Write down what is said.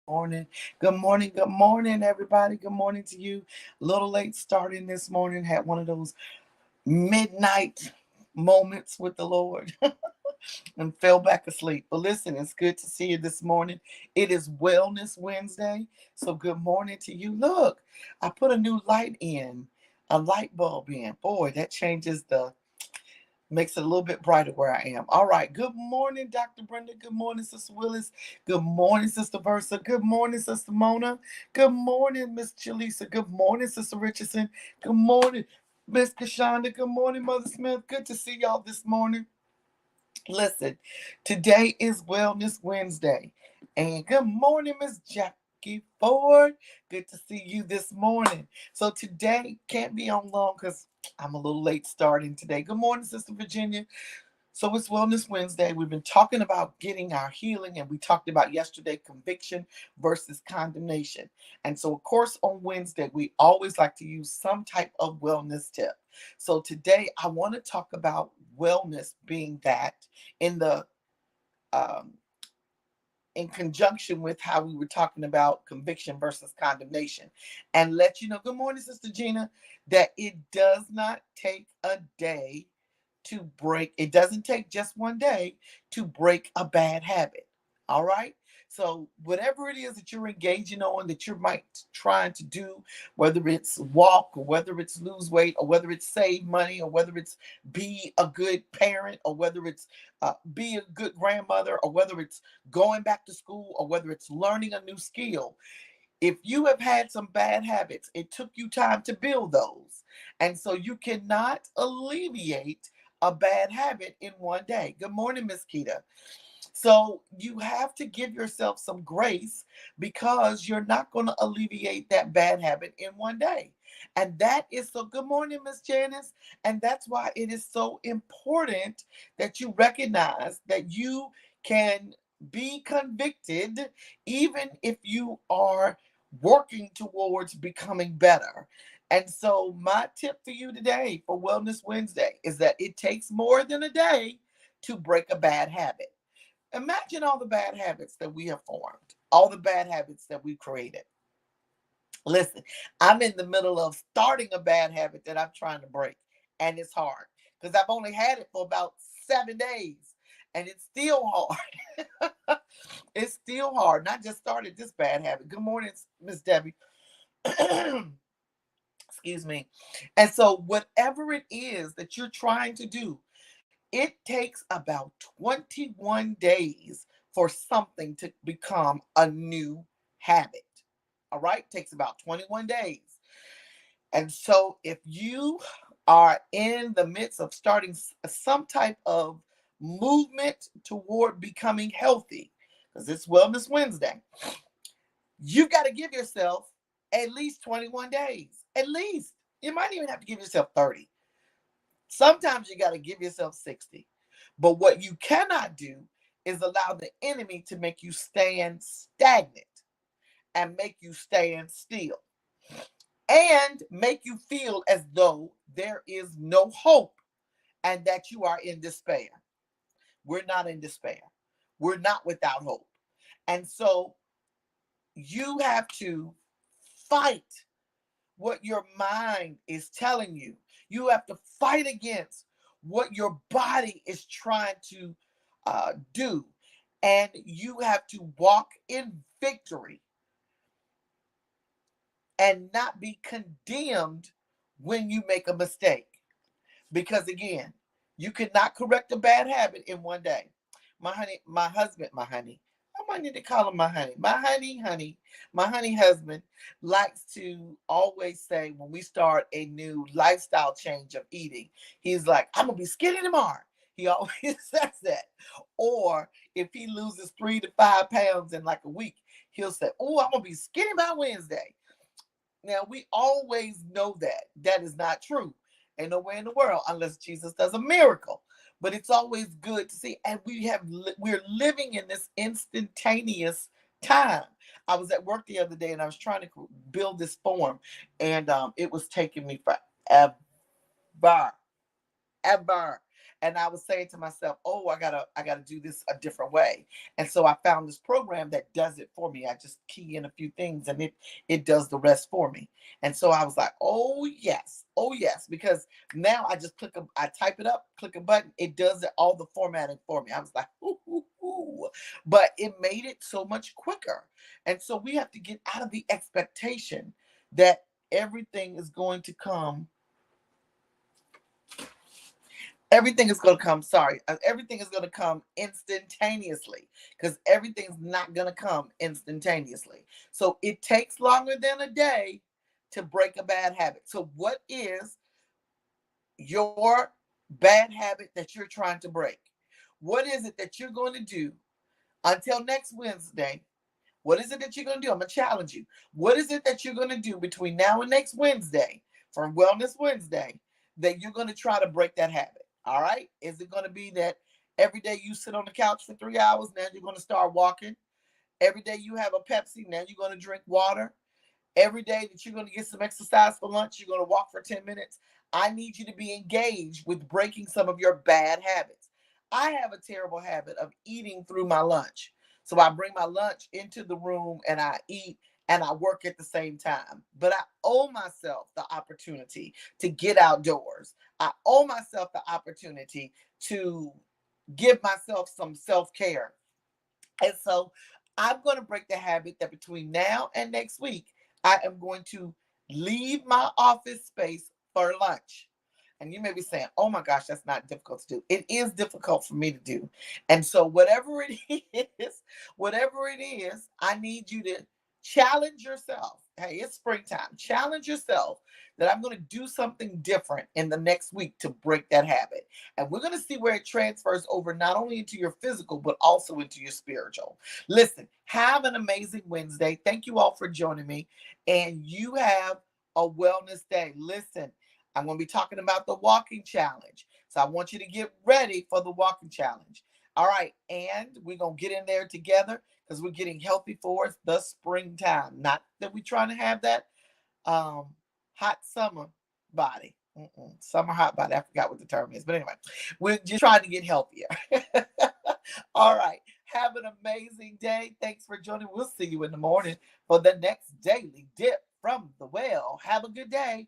morning. Good morning. Good morning, everybody. Good morning to you. A little late starting this morning. Had one of those midnight moments with the Lord and fell back asleep. But listen, it's good to see you this morning. It is Wellness Wednesday. So good morning to you. Look, I put a new light in, a light bulb in. Boy, that changes the makes it a little bit brighter where I am. All right. Good morning, Dr. Brenda. Good morning, Sister Willis. Good morning, Sister Versa. Good morning, Sister Mona. Good morning, Miss Jaleesa. Good morning, Sister Richardson. Good morning, Miss Kashonda. Good morning, Mother Smith. Good to see y'all this morning. Listen, today is Wellness Wednesday. And good morning, Miss Jackie Ford. Good to see you this morning. So today can't be on long because I'm a little late starting today. Good morning, Sister Virginia. So it's Wellness Wednesday. We've been talking about getting our healing, and we talked about yesterday conviction versus condemnation. And so, of course, on Wednesday, we always like to use some type of wellness tip. So today, I want to talk about wellness being that in the um, in conjunction with how we were talking about conviction versus condemnation, and let you know, good morning, Sister Gina, that it does not take a day to break, it doesn't take just one day to break a bad habit. All right. So whatever it is that you're engaging on, that you might trying to do, whether it's walk or whether it's lose weight or whether it's save money or whether it's be a good parent or whether it's be a good grandmother or whether it's going back to school or whether it's learning a new skill, if you have had some bad habits, it took you time to build those. And so you cannot alleviate a bad habit in one day. Good morning, Miss Keita. So you have to give yourself some grace because you're not going to alleviate that bad habit in one day. And that is so, good morning, Miss Janice. And that's why it is so important that you recognize that you can be convicted even if you are working towards becoming better. And so, my tip for you today for Wellness Wednesday is that it takes more than a day to break a bad habit. Imagine all the bad habits that we have formed, all the bad habits that we've created. Listen, I'm in the middle of starting a bad habit that I'm trying to break, and it's hard because I've only had it for about 7 days, and it's still hard. It's still hard. And I just started this bad habit. Good morning, Miss Debbie. Excuse me. And so, whatever it is that you're trying to do, it takes about 21 days for something to become a new habit. All right, it takes about 21 days. And so, if you are in the midst of starting some type of movement toward becoming healthy, because it's Wellness Wednesday, you got to give yourself at least 21 days. At least. You might even have to give yourself 30. Sometimes you got to give yourself 60. But what you cannot do is allow the enemy to make you stand stagnant and make you stand still and make you feel as though there is no hope and that you are in despair. We're not in despair. We're not without hope. And so you have to fight what your mind is telling you. You have to fight against what your body is trying to do. And you have to walk in victory and not be condemned when you make a mistake. Because again, you cannot correct a bad habit in one day. My husband, my honey, I might need to call him my honey husband likes to always say when we start a new lifestyle change of eating, he's like, I'm gonna be skinny tomorrow. He always says that. Or if he loses 3 to 5 pounds in like a week, he'll say, oh, I'm gonna be skinny by Wednesday. Now, we always know that that is not true. Ain't no way in the world unless Jesus does a miracle. But it's always good to see. And we're living in this instantaneous time. I was at work the other day and I was trying to build this form, and it was taking me forever, ever. And I was saying to myself, oh, I gotta do this a different way. And so I found this program that does it for me. I just key in a few things and it does the rest for me. And so I was like, oh yes, because now I just I type it up, click a button, it does all the formatting for me. I was like, ooh, ooh, ooh. But it made it so much quicker. And so we have to get out of the expectation that everything is going to come everything is going to come sorry everything is going to come instantaneously, because everything's not going to come instantaneously. So it takes longer than a day to break a bad habit. So what is your bad habit that you're trying to break? What is it that you're going to do until next Wednesday? What is it that you're going to do? I'm going to challenge you. What is it that you're going to do between now and next Wednesday, for Wellness Wednesday, that you're going to try to break that habit? All right. Is it going to be that every day you sit on the couch for 3 hours, now you're going to start walking? Every day you have a Pepsi, now you're going to drink water? Every day that you're going to get some exercise for lunch, you're going to walk for 10 minutes. I need you to be engaged with breaking some of your bad habits. I have a terrible habit of eating through my lunch. So I bring my lunch into the room and I eat and I work at the same time. But I owe myself the opportunity to get outdoors. I owe myself the opportunity to give myself some self-care. And so I'm going to break the habit that between now and next week, I am going to leave my office space for lunch. And you may be saying, oh my gosh, that's not difficult to do. It is difficult for me to do. And so whatever it is, I need you to challenge yourself. Hey, it's springtime. Challenge yourself that I'm going to do something different in the next week to break that habit. And we're going to see where it transfers over, not only into your physical, but also into your spiritual. Listen, have an amazing Wednesday. Thank you all for joining me. And you have a wellness day. Listen, I'm going to be talking about the walking challenge. So I want you to get ready for the walking challenge. All right. And we're going to get in there together because we're getting healthy for the springtime. Not that we're trying to have that hot summer body. Summer hot body. I forgot what the term is. But anyway, we're just trying to get healthier. All right. Have an amazing day. Thanks for joining. We'll see you in the morning for the next daily dip from the well. Have a good day.